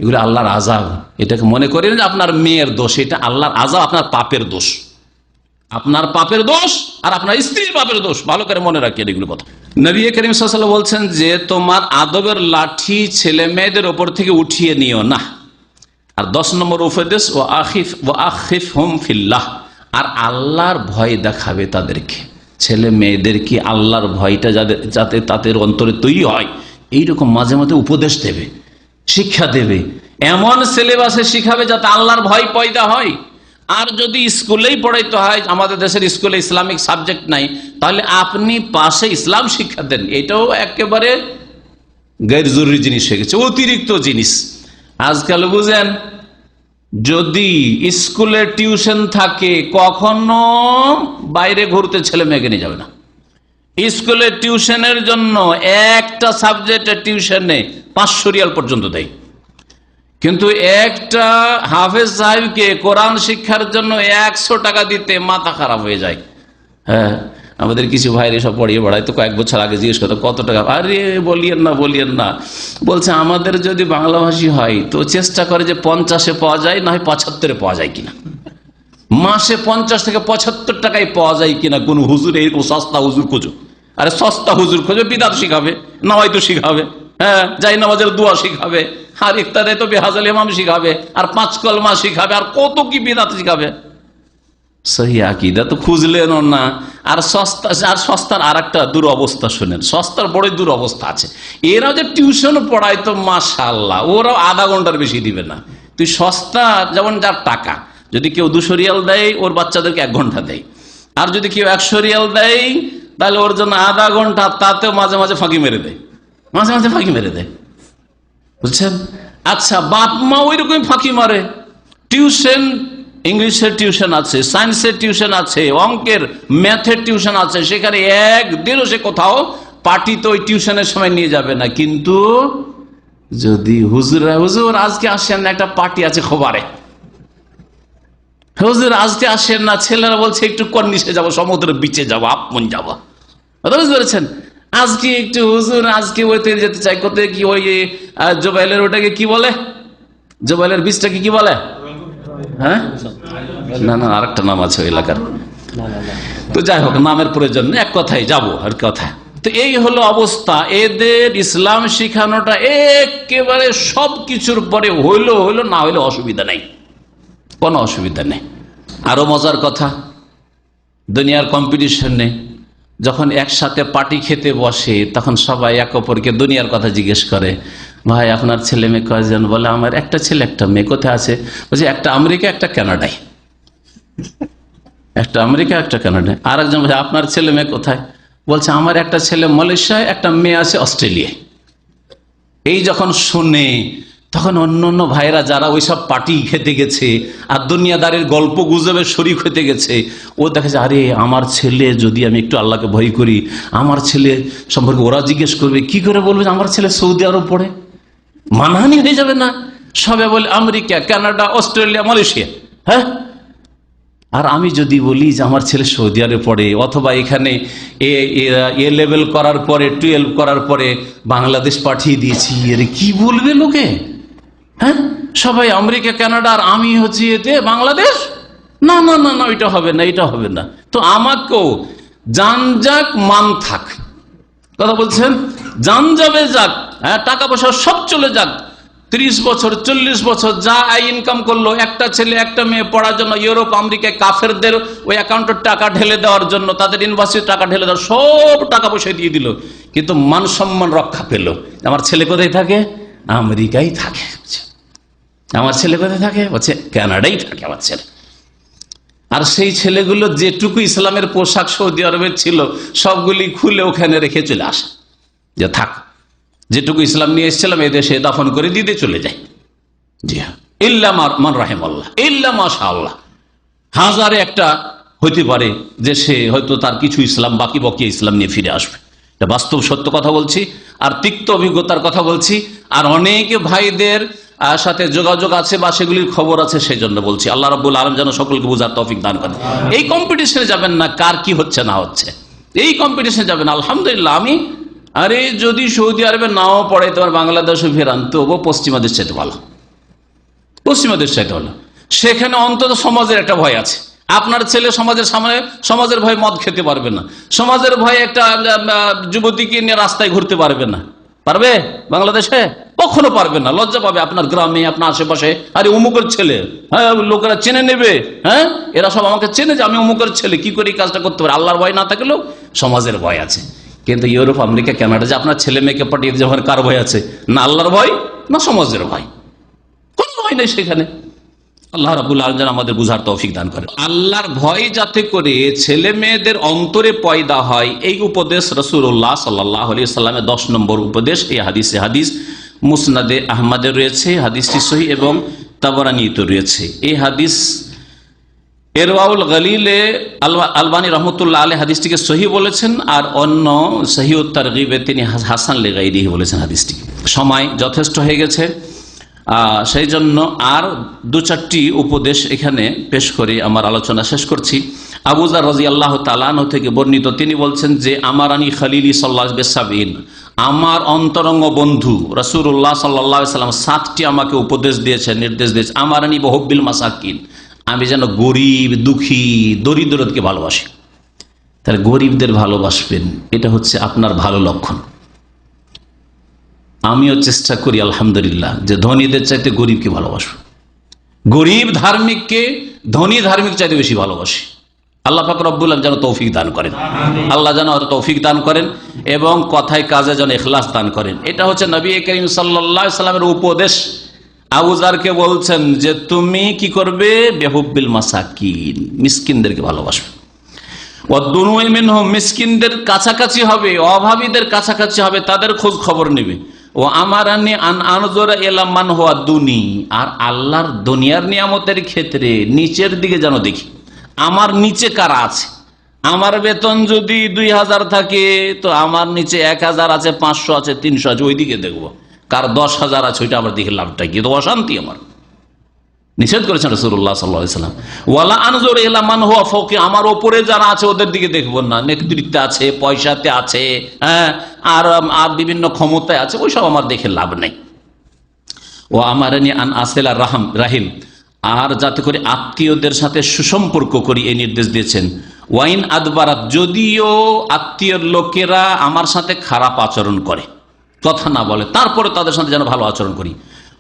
Speaker 1: এগুলো আল্লাহর আযাব। এটাকে মনে করেন যে আপনার মেয়ের দোষ, এটা আল্লাহর আযাব, আপনার পাপের দোষ, আপনার পাপের দোষ আর আপনার স্ত্রীর পাপের দোষ। ভালো করে মনে রাখেন এগুলো কথা। নবী করিম সাল্লাল্লাহু আলাইহি ওয়াসাল্লাম বলছেন যে তোমার আদবের লাঠি ছেলে মেয়েদের ওপর থেকে উঠিয়ে নিও না। আর 10 নম্বর উপদেশ, ও আখিফহুম ফিল্লাহ, আর আল্লাহর ভয় দেখাবে তাদেরকে, ছেলে মেয়েদেরকে আল্লাহর ভয়টা যাতে তাদের অন্তরে তৈরি হয়, এইরকম মাঝে মাঝে উপদেশ দেবে, শিক্ষা দেবে, এমন সিলেবাসে শিখাবে যাতে আল্লাহর ভয় পয়দা হয়। আর যদি স্কুলেই পড়াইতে হয়, আমাদের দেশের স্কুলে ইসলামিক সাবজেক্ট নাই, তাহলে আপনি পাশে ইসলাম শিক্ষা দেন। এটাও একেবারে গैर জরুরি জিনিস হয়ে গেছে, অতিরিক্ত জিনিস। আজকাল বুঝেন, যদি স্কুলে টিউশন থাকে, কখনো বাইরে ঘুরতে ছেলে মেয়েকে নিয়ে যাবে না। স্কুলে টিউশনের জন্য একটা সাবজেক্টের টিউশনে 500 রিয়াল পর্যন্ত দেয়, কিন্তু একটা হাফেজ সাহেবকে কোরআন শিক্ষার জন্য 100 টাকা দিতে মাথা খারাপ হয়ে যায়। হ্যাঁ, আমাদের কিছু ভাইরে সব পড়িয়ে বেড়ায়, তো কয়েক বছর আগে জিজ্ঞেস করতো কত টাকা, আরে বলিয়েন না, বলছে আমাদের যদি বাংলাভাষী হয় তো চেষ্টা করে যে 50-এ পাওয়া যায়, না হয় 75-এ পাওয়া যায় কিনা, মাসে 50 থেকে 75 টাকায় পাওয়া যায় কিনা কোন হুজুর, এরকম সস্তা হুজুর খোঁজো। আরে সস্তা হুজুর খোঁজো, বিদাত শিখাবে, নামাজ শিখাবে, হ্যাঁ যাই নামাজের দোয়া শিখাবে, আর ইফতারে তো বেহাজাল ইমাম শিখাবে, আর 5 কলমা শিখাবে, আর কত কি বিদাত শিখাবে। সহি আকীদা তো খুঁজলেন না। আর সস্তার আর একটা দুরবস্থা শুনেন, সস্তার বড় দুরবস্থা আছে। এরা যে টিউশন পড়ায় তো মাশাআল্লাহ, ওরাও আধা ঘন্টার বেশি দিবে না। তুই সস্তা, যেমন যার টাকা, যদি কেউ 200 রিয়াল দেয়, ওর বাচ্চাদেরকে 1 ঘন্টা দেয়, আর যদি কেউ 100 রিয়াল দেয়, তাহলে ওর জন্য আধা ঘন্টা, তাতেও মাঝে মাঝে ফাঁকি মেরে দেয়, বুঝছেন? আচ্ছা, বাপ মা ওই রকম ফাঁকি মারে। টিউশন, ইংলিশের টিউশন আছে, সায়েন্সের টিউশন আছে, অঙ্কের ম্যাথের টিউশন আছে, সেখানে একদিনও সে কোথাও পার্টি তো ওই টিউশনের সময় নিয়ে যাবে না। কিন্তু যদি হুজুর আজকে আসেন না, একটা পার্টি আছে খবরে, হুজুর আজকে আসেন না, ছেলেরা বলছে একটু কর্নিশে যাবো, সমুদ্রের বিচে যাবো, আপমন যাবো, বুঝতে পেরেছেন? আজকে একটু হুজুর আজকে ওইতে যেতে চাই, কোথায় কি ওই জোবাইলের ওটাকে কি বলে, জোবাইলের বীজটাকে কি বলে? হ্যাঁ, না আরেকটা নাম আছে ওই এলাকার, তো যাই হোক নামের প্রয়োজন নেই, এক কথায় যাবো আর কথা। তো এই হলো অবস্থা। এদের ইসলাম শিখানোটা একেবারে সব কিছুর পরে হইলো হইলো, না হইলে অসুবিধা নেই, কোনো অসুবিধা নেই। আরো মজার কথা, দুনিয়ার কম্পিটিশনে যখন একসাথে পার্টি খেতে বসে তখন সবাই এক অপরকে দুনিয়ার কথা জিজ্ঞেস করে, ভাই আপনার ছেলে মেয়ে কয়জন? বলে আমার একটা ছেলে একটা মেয়ে। কোথায় আছে? বলছে একটা আমেরিকা একটা কানাডায়। একটা আমেরিকা একটা কানাডায়। আর একজন বলছে আপনার ছেলে মেয়ে কোথায়? বলছে আমার একটা ছেলে মালয়েশিয়ায়, একটা মেয়ে আছে অস্ট্রেলিয়ায়। এই যখন শুনে তখন অন্য অন্য ভাইরা যারা ওইসব পার্টি খেতে গেছে আর দুনিয়াদারের গল্প গুজবে শরীক হতে গেছে, ও দেখেছে আরে আমার ছেলে, যদি আমি একটু আল্লাহকে ভয় করি, আমার ছেলে সম্পর্কে ওরা জিজ্ঞেস করবে, কি করে বলবে আমার ছেলে সৌদি আরব পড়ে? মানহানি হয়ে যাবে না? সবে বলে আমেরিকা, কানাডা, অস্ট্রেলিয়া, মালয়েশিয়া। হ্যাঁ, আর আমি যদি বলি যে আমার ছেলে সৌদি আরবে পড়ে, অথবা এখানে এ লেভেল করার পরে 12 করার পরে বাংলাদেশ পাঠিয়ে দিয়েছি, এর কি বলবে লোকে? হ্যাঁ, সবাই আমেরিকা, কানাডা, আর আমি হচ্ছি এতে বাংলাদেশ। না না না না, এটা হবে না, এটা হবে না। তো আমাকেও জান যাক মান থাক, কথা বলছেন, জান যাবে যাক, হ্যাঁ, টাকা পয়সা সব চলে যাক, 30 বছর 40 বছর যা ইনকাম করলো, একটা ছেলে একটা মেয়ে পড়ার জন্য ইউরোপ আমেরিকায় কাফেরদের ওই অ্যাকাউন্টের টাকা ঢেলে দেওয়ার জন্য, তাদের ইউনিভার্সিটির টাকা ঢেলে দেওয়ার, সব টাকা পয়সা দিয়ে দিল, কিন্তু মান সম্মান রক্ষা পেল। আমার ছেলে কোথায় থাকে? আমেরিকায় থাকে। আমার ছেলে কোথায় থাকে? বলছে কানাডাই থাকে আমার ছেলে। আর সেই ছেলেগুলো যেটুকু ইসলামের পোশাক সৌদি আরবের ছিল সবগুলি খুলে ওখানে রেখে চলে আসে, যে থাক, যেটুকু ইসলাম নিয়ে এসেছিলাম এদেশে দাফন করে দিতে চলে যায়। জি হ্যাঁ, ইল্লা মান রাহিমাল্লাহ, ইল্লা মাশাআল্লাহ। হাজারে একটা হইতে পারে যে সে হয়তো তার কিছু ইসলাম বাকি বকি ইসলাম নিয়ে ফিরে আসবে। এটা বাস্তব সত্য কথা বলছি, আর তিক্ত অভিজ্ঞতার কথা বলছি, আর অনেক ভাইদের সাথে যোগাযোগ আছে বা সেগুলির খবর আছে, সেই জন্য বলছি। আল্লাহ রাব্বুল আলামিন যেন সকলকে বুঝার তৌফিক দান করেন। এই কম্পিটিশনে যাবেন না কার কি হচ্ছে না হচ্ছে, এই কম্পিটিশনে যাবেন। আলহামদুলিল্লাহ, আমি আরে যদি সৌদি আরবে নাও পড়ে তোমার বাংলাদেশে ফেরান, তবু পশ্চিমা দেশ চাইতে ভালো, পশ্চিমা দেশ চাইতে ভালো। সেখানে অন্তত সমাজের একটা ভয় আছে। আপনার ছেলে সমাজের সামনে সমাজের ভয়ে মদ খেতে পারবে না, সমাজের ভয়ে একটা যুবতীকে নিয়ে রাস্তায় ঘুরতে পারবে না। পারবে বাংলাদেশে? কখনো পারবে না, লজ্জা পাবে আপনার গ্রামে, আপনার আশেপাশে। আরে অমুকের ছেলে, হ্যাঁ, লোকেরা চেনে নেবে, হ্যাঁ, এরা সব আমাকে চেনে যে আমি অমুকের ছেলে, কি করে এই কাজটা করতে পারে। আল্লাহর ভয় না থাকলেও সমাজের ভয় আছে। কিন্তু ইউরোপ আমেরিকা কানাডা যে আপনার ছেলে মেয়েকে পাঠিয়ে দিতে কার ভয় আছে? না আল্লাহর ভয়, না সমাজের ভয়, কোন ভয় নেই সেখানে। আল্লাহ রাব্বুল আলামিন আমাদের বুঝার তৌফিক দান করে। আল্লাহর ভয় যাতে করে ছেলে মেয়েদের অন্তরে পয়দা হয়, এই উপদেশ রাসূলুল্লাহ সাল্লাল্লাহু আলাইহি ওয়াসাল্লামের 10 নম্বর উপদেশ। এই হাদিস মুসনাদে আহমদে রয়েছে, হাদিসটি সহিহ, এবং তাবরানীতে রয়েছে। এই হাদিস ইরওয়াউল গলিলে আলবানী রহমতুল্লাহ আলাইহি হাদিসটিকে সহিহ বলেছেন, আর অন্য সহিহুত তারগিবে তিনি হাসান লিগাইরিহি বলেছেন হাদিসটি। সময় যথেষ্ট হয়ে গেছে, সেই জন্য আর 2-4টি উপদেশ এখানে পেশ করে আমার আলোচনা শেষ করছি। আবু যার রাদিয়াল্লাহু তাআলা আনহু থেকে বর্ণিত, তিনি বলছেন যে আমারানি খালিলি সাল্লাল্লাহু আলাইহি ওয়াসাল্লাম, আমার অন্তরঙ্গ বন্ধু রাসূলুল্লাহ সাল্লাল্লাহু আলাইহি ওয়াসাল্লাম 7টি আমাকে উপদেশ দিয়েছেন, নির্দেশ দিয়েছেন। আমারানি বিহুব্বিল মাসাকিন, আমি যেন গরিব, দুঃখী, দরিদ্রকে ভালোবাসি। তাহলে গরিবদের ভালোবাসবেন, এটা হচ্ছে আপনার ভালো লক্ষণ। আমিও চেষ্টা করি আলহামদুলিল্লাহ যে ধনীদের চাইতে গরিবকে ভালোবাসবো, গরিব ধার্মিককে ধনী ধার্মিক চাইতে বেশি ভালোবাসি। আল্লাহ পাক রব্বুল আলামিন যেন তৌফিক দান করেন, আল্লাহ যেন তৌফিক দান করেন, এবং কথায় কাজে যেন ইখলাস দান করেন। এটা হচ্ছে নবী করিম সাল্লাল্লাহু আলাইহি সাল্লামের উপদেশ। আবু যারকে বলছেন যে তুমি কি করবে? বিহুব্বিল মাসাকিন, মিসকিনদেরকে ভালোবাসবে। ওয়াদুনুই মিনহুম, মিসকিনদের কাছাকাছি হবে, অভাবীদের কাছাকাছি হবে, তাদের খোঁজ খবর নেবে। ও আমারানি আন আনজুরা ইলা মান হুয়া দুনি, আর আল্লাহর দুনিয়ার নিয়ামতের ক্ষেত্রে নিচের দিকে যেন দেখি, আমার নিচে কারা আছে। আমার বেতন যদি 2000 থাকে, তো আমার নিচে 1000 আছে, 500 আছে, 300 আছে, ওই দিকে দেখবো। কার 10,000 আছে ওইটা আবার দেখে লাভটা কি? তো অশান্তি আমার। নিষেধ করেছেন রাসূলুল্লাহ সাল্লাল্লাহু আলাইহি ওয়াসাল্লাম। ওয়ালা আনজুর ইলা মান হুয়া ফাওকি, আমার উপরে যারা আছে ওদের দিকে দেখব না। নেতৃত্বে আছে, পয়সাতে আছে, হ্যাঁ, আর বিভিন্ন ক্ষমতায় আছে, ওইসব আমার দেখে লাভ নেই। ও আমারানি আন আসিলা রাহিম, আর যাতে করে আত্মীয়দের সাথে সুসম্পর্ক করি, এই নির্দেশ দিয়েছেন। ওয়াইন আদবারাত, যদিও আত্মীয়ের লোকেরা আমার সাথে খারাপ আচরণ করে, কথা না বলে, তারপরে তাদের সাথে যেন ভালো আচরণ করি।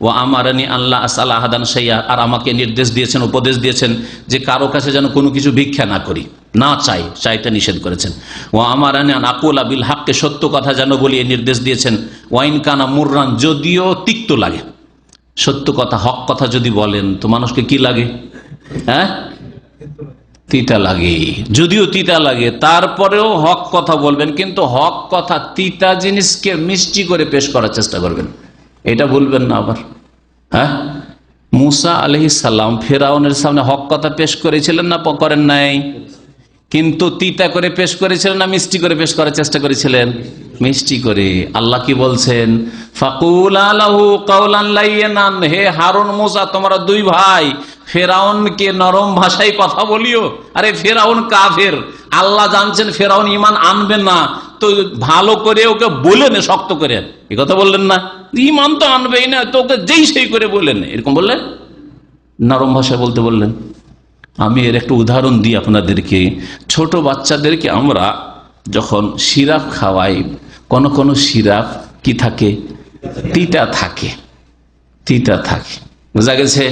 Speaker 1: ও আমারানি আল্লাহ আসআলা আহাদান শাইআ, আর আমাকে নির্দেশ দিয়েছেন, উপদেশ দিয়েছেন যে কারো কাছে যেন কোনো কিছু ভিক্ষা না করি, না চাই, চাইটা নিষেধ করেছেন। ও আমারানি আন আকুলা বিল হাক্কে, সত্য কথা যেন বলি, এই নির্দেশ দিয়েছেন। ওয়াইন কানা মুররান, যদিও তিক্ত লাগে, সত্য কথা হক কথা যদি বলেন তো মানুষকে কি লাগে? হ্যাঁ, তিতা লাগে। যদিও তিতা লাগে তারপরেও হক কথা বলবেন, কিন্তু হক কথা তিতা জিনিসকে মিষ্টি করে পেশ করার চেষ্টা করবেন, এটা বলবেন না আবার। হ্যাঁ, মুসা আলাইহিস সালাম ফেরাউনের সামনে হক কথা পেশ করেছিলেন না করেন নাই? কিন্তু তিতা করে পেশ করেছিলেন না মিষ্টি করে পেশ করার চেষ্টা করেছিলেন? মিষ্টি করে। আল্লাহ কি বলছেন? ফাকুলা লাহু কাওলান লাইয়িনান, হে হারুন মুসা, তোমরা দুই ভাই ফেরাউনকে নরম ভাষায় কথা বলিও। আরে ফেরাউন কাফের, আল্লাহ জানছেন ফেরাউন ঈমান আনবে না, তো ভালো করে ওকে বলেন, শক্ত করে। এই কথা বললেন না, ঈমান তো আনবেই না, তো ওকে যেই সেই করে বললেন, এরকম বললেন, নরম ভাষায় বলতে বললেন। আমি এর একটা উদাহরণ দিই আপনাদেরকে। ছোট বাচ্চাদেরকে আমরা যখন সিরাপ খাওয়াই, কোন কোন সিরাপ কি থাকে? তিতা থাকে, তিতা থাকে, বোঝা গেছে?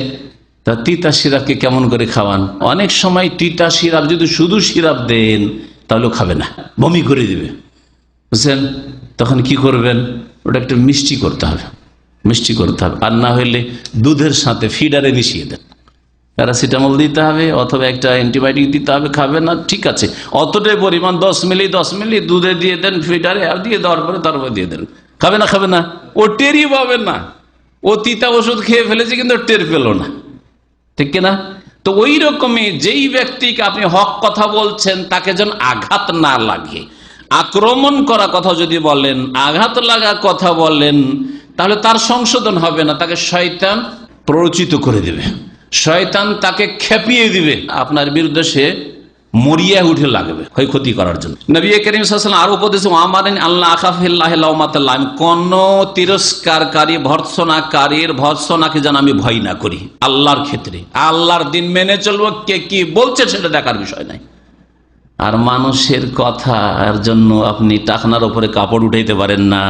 Speaker 1: তা তিতা সিরাপকে কেমন করে খাওয়ান? অনেক সময় তিতা সিরাপ যদি শুধু সিরাপ দেন তাহলেও খাবে না, বমি করে দিবে, বুঝছেন? তখন কি করবেন? ওটা একটু মিষ্টি করতে হবে, মিষ্টি করতে হবে। আর না হইলে দুধের সাথে ফিডারে মিশিয়ে দেন, প্যারাসিটামল দিতে হবে অথবা একটা অ্যান্টিবায়োটিক দিতে হবে, খাবে না, ঠিক আছে, অতটাই পরিমাণ 10 মিলি দুধে দিয়ে দেন, ফিডারে আর দিয়ে দেওয়ার পরে তারপরে দিয়ে দেন, খাবে না, খাবে না, ও টেরই পাবে না, ও তিতা ওষুধ খেয়ে ফেলেছে কিন্তু টের পেল না, ঠিক কিনা? তো ওই রকমই যেই ব্যক্তিকে আপনি হক কথা বলছেন তাকে যেন আঘাত না লাগে, আক্রমণ করা কথা যদি বলেন, আঘাত লাগা কথা বলেন, তাহলে তার সংশোধন হবে না, তাকে শয়তান প্ররোচিত করে দেবে, শয়তান তাকে খেপিয়ে দিবে, আপনার বিরুদ্ধে সে মরিয়া উঠে লাগবে ক্ষয়ক্ষতি করার জন্য। নবী করিম সাল্লাল্লাহু আলাইহি ওয়াসাল্লাম আরো উপদেশ, আমারেন আল্লাহ আখাফিল্লাহি লাউমাতাল লাইম, কোন তিরস্কারকারী ভর্ৎসনাকারীর ভর্ৎসনাকে যেন আমি ভয় না করি। আল্লাহর ক্ষেত্রে আল্লাহর দিন মেনে চলবো, কে কি বলছে সেটা দেখার বিষয় নাই। আর মানুষের কথার জন্য আপনি টাকনার উপরে কাপড় উঠাইতে পারেন না,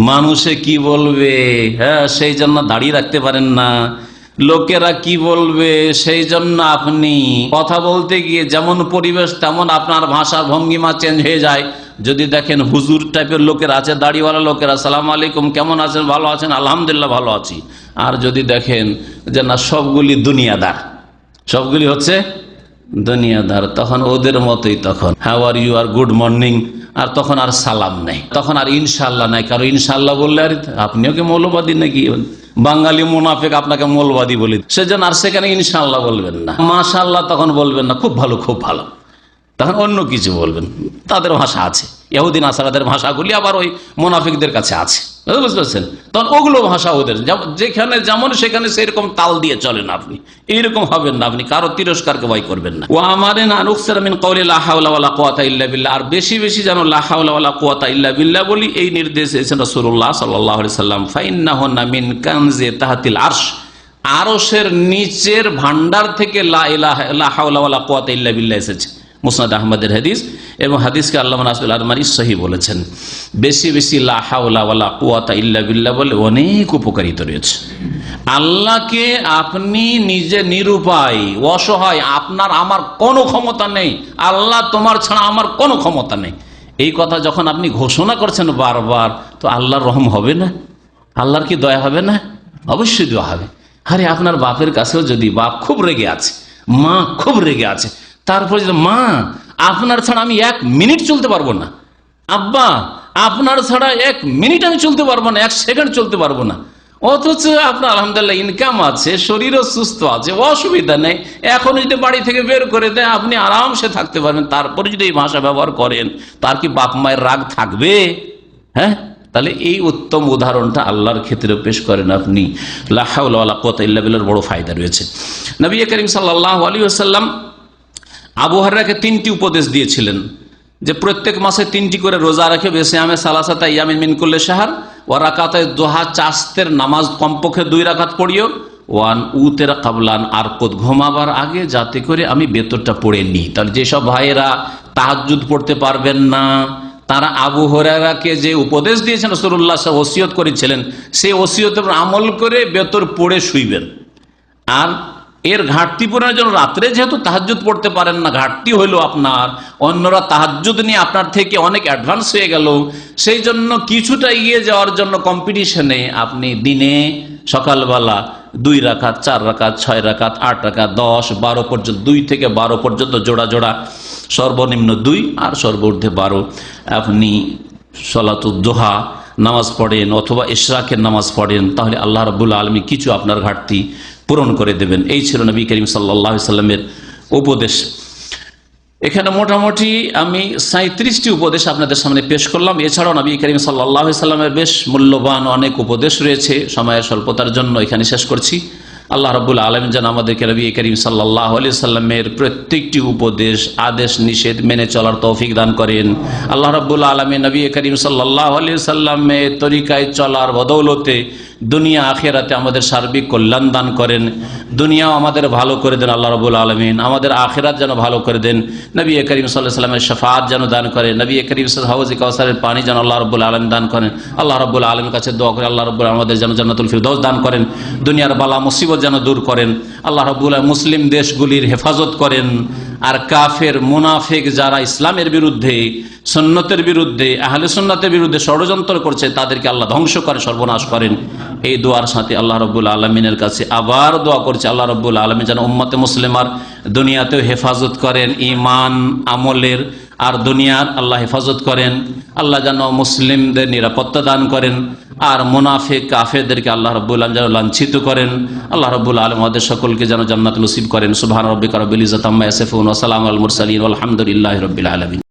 Speaker 1: মানুষে কি বলবে, হ্যাঁ, সেই জন্য দাঁড়িয়ে রাখতে পারেন না, লোকেরা কি বলবে সেই জন্য আপনি কথা বলতে গিয়ে যেমন পরিবেশ তেমন আপনার ভাষার ভঙ্গিমা চেঞ্জ হয়ে যায়। যদি দেখেন হুজুর টাইপের লোকের আছে, দাড়িওয়ালা লোকেরা, আসসালামু আলাইকুম, কেমন আছেন, ভালো আছেন, আলহামদুলিল্লাহ ভালো আছি। আর যদি দেখেন যে না সবগুলি দুনিয়াদার, সবগুলি হচ্ছে দুনিয়াদার, তখন ওদের মতোই, তখন হাউ আর ইউ, আর গুড মর্নিং, আর তখন আর সালাম নেই, তখন আর ইনশাল্লাহ নাই। কারণ ইনশাল্লাহ বললে আর আপনিও কি মৌলবাদী নাকি? বাঙালি মুনাফিক আপনাকে মৌলবাদী বলি, সেজন্য আর সেখানে ইনশাল্লাহ বলবেন না, মাশাআল্লাহ তখন বলবেন না, খুব ভালো খুব ভালো, তখন অন্য কিছু বলবেন। তাদের ভাষা আছে, ইহুদি নাসারাদের ভাষাগুলি আবার ওই মুনাফিকদের কাছে আছে, বুঝতে পারছেন? তখন ওগুলো ভাষা ওদের, যেখানে যেমন সেখানে সেরকম তাল দিয়ে চলেন আপনি, এইরকম হবেন না, আপনি কারো তিরস্কারকে ভয় করবেন না। ও আমারে না রুখসার মিন কওলি লা হাওলা ওয়ালা কুওয়াতা ইল্লা বিল্লাহ, আর বেশি বেশি যেন লা হাওলা ওয়ালা কুওয়াতা ইল্লা বিল্লাহ বলি, এই নির্দেশ দিয়েছেন রাসূলুল্লাহ সাল্লাল্লাহু আলাইহি সাল্লাম। ফাইন্নাহুন্না মিন কানজি তাহতিল আরশ, আরশের নিচের ভান্ডার থেকে লা ইলাহা লা হাওলা ওয়ালা কুওয়াতা ইল্লা বিল্লাহ এসেছে, মুসনাদ আহমদের হাদিস, এবং হাদিসকে আল্লামা নাসিরুল আলমানী সহিহ বলেছেন। বেশি বেশি লা হাওলা ওয়ালা কুওয়াতা ইল্লা বিল্লাহ বলে অনেক উপকারিতা রয়েছে। আল্লাহকে আপনি নিজে নিরুপায়, অসহায়, আপনার আমার কোনো ক্ষমতা নেই, আল্লাহ তোমার ছাড়া আমার কোনো ক্ষমতা নেই, এই কথা যখন আপনি ঘোষণা করছেন বারবার, তো আল্লাহর রহম হবে না? আল্লাহর কি দয়া হবে না? অবশ্যই দয়া হবে। আরে আপনার বাপের কাছেও যদি বাপ খুব রেগে আছে, মা খুব রেগে আছে, তারপরে যদি মা আপনার ছাড়া আমি 1 মিনিট চলতে পারবো না, আব্বা আপনার ছাড়া 1 মিনিট আমি চলতে পারবো না, 1 সেকেন্ড চলতে পারবো না, অথচ আপনার আলহামদুলিল্লাহ ইনকাম আছে, শরীরও সুস্থ আছে, অসুবিধা নেই, এখন যদি বাড়ি থেকে বের করে দেয় আপনি আরামসে থাকতে পারবেন, তারপরে যদি এই ভাষা ব্যবহার করেন তার কি বাপ মায়ের রাগ থাকবে? হ্যাঁ, তাহলে এই উত্তম উদাহরণটা আল্লাহর ক্ষেত্রে পেশ করেন আপনি। লা হাওলা ওয়ালা কুওয়াতা ইল্লা বিল্লাহর বড় ফায়দা রয়েছে। নবী করিম সাল্লাল্লাহু আলাইহি ওয়াসাল্লাম আবু হুরায়রাকে 3টি উপদেশ দিয়েছিলেন যে প্রত্যেক মাসে 3টি করে রোজা রেখে বিসিয়ামে সালাসাতা ইয়ামিন মিন কুল্লি শাহর, ওয়া রাকাতায়ে দুহা, চাস্তের নামাজ কমপক্ষে 2 রাকাত পড়িও, ওয়ান উতের কাবলান আরকুদ, ঘুমাবার আগে যাতে করে আমি বেতরটা পড়ে নিই। তাহলে যেসব ভাইয়েরা তাহাজ্জুদ পড়তে পারবেন না, তারা আবু হুরায়রাকে যে উপদেশ দিয়েছেন রাসূলুল্লাহ সাল্লাল্লাহু আলাইহি ওয়াসাল্লাম, ওসিয়ত করেছিলেন, সেই ওসিয়তের উপর আমল করে বেতর পড়ে শুইবেন। আর এর ঘাটতি পূরণের জন্য রাত্রে যেহেতু তাহাজ্জুদ পড়তে পারেন না, ঘাটতি হইল আপনার, অন্যরা তাহাজ্জুদ নিয়ে আপনার থেকে অনেক অ্যাডভান্স হয়ে গেল, সেই জন্য কিছুটা এগিয়ে যাওয়ার জন্য কম্পিটিশনে আপনি দিনে সকালবেলা 2 রাকাত, 4 রাকাত, 6 রাকাত, 8 রাকাত, 10, 12 পর্যন্ত, 2 থেকে 12 পর্যন্ত জোড়া জোড়া, সর্বনিম্ন 2 আর সর্বোর্ধ্বে 12 আপনি সলাতুদ দুহা নামাজ পড়েন অথবা ইশরাকের নামাজ পড়েন, তাহলে আল্লাহ রাব্বুল আলামিন কিছু আপনার ঘাটতি পূরণ করে দেবেন। এই ছিল নবী করিম সাল্লাল্লাহু আলাইহি সাল্লামের উপদেশ। এখানে মোটামুটি আমি 37টি উপদেশ আপনাদের সামনে পেশ করলাম। এছাড়াও নবী করিম সাল্লাল্লাহু আলাইহি সাল্লামের বেশ মূল্যবান অনেক উপদেশ রয়েছে, সময়ের স্বল্পতার জন্য এখানে শেষ করছি। আল্লাহ রাব্বুল আলামিন যেন আমাদেরকে নবী করিম সাল্লাল্লাহু আলাইহি সাল্লামের প্রত্যেকটি উপদেশ, আদেশ, নিষেধ মেনে চলার তৌফিক দান করেন। আল্লাহ রাব্বুল আলামিন নবী করিম সাল্লাল্লাহু আলাইহি সাল্লামের তরিকায় চলার বদৌলতে দুনিয়া আখিরাতে আমাদের সার্বিক কল্যাণ দান করেন। দুনিয়াও আমাদের ভালো করে দেন আল্লাহ রাব্বুল আলামিন, আমাদের আখিরাত যেন ভালো করে দেন। নবী করিম সাল্লাল্লাহু আলাইহি সাল্লামের শাফাআত যেন দান করেন। নবী করিম হাউজে কাউসারের পানি যেন আল্লাহ রাব্বুল আলামিন দান করেন। আল্লাহ রাব্বুল আলামিনের কাছে দোয়া করে আল্লাহ রাব্বুল আমাদের যেন জান্নাতুল ফিরদাউস দান করেন। দুনিয়ার বালা মুসিবত যেন দূর করেন। আল্লাহ রাব্বুল মুসলিম দেশগুলির হেফাজত করেন। আর কাফের মুনাফিক যারা ইসলামের বিরুদ্ধে, সুন্নতের বিরুদ্ধে, আহলে সুন্নাতের বিরুদ্ধে ষড়যন্ত্র করছে, তাদেরকে আল্লাহ ধ্বংস করে সর্বনাশ করেন। এই দোয়ার সাথে আল্লাহ রাব্বুল আলামিনের কাছে আবার দোয়া করছে আল্লাহ রাব্বুল আলামিন যেন উম্মতে মুসলিমার দুনিয়াতেও হেফাজত করেন, ঈমান আমলের আর দুনিয়ার আল্লাহ হেফাজত করেন। আল্লাহ যেন মুসলিমদের নিরাপত্তা দান করেন, আর মুনাফিক কাফেরদেরকে আল্লাহ রাব্বুল আলামিন যেন লাঞ্ছিত করেন। আল্লাহ রাব্বুল আলামিন আমাদের সকলকে যেন জান্নাত নসিব করেন। সুবহান রাব্বিকা রাব্বিল ইজ্জাতি আম্মা ইয়াসিফুন ওয়া সালামুন আলাল মুরসালিন ওয়াল হামদুলিল্লাহি রাব্বিল আলামিন।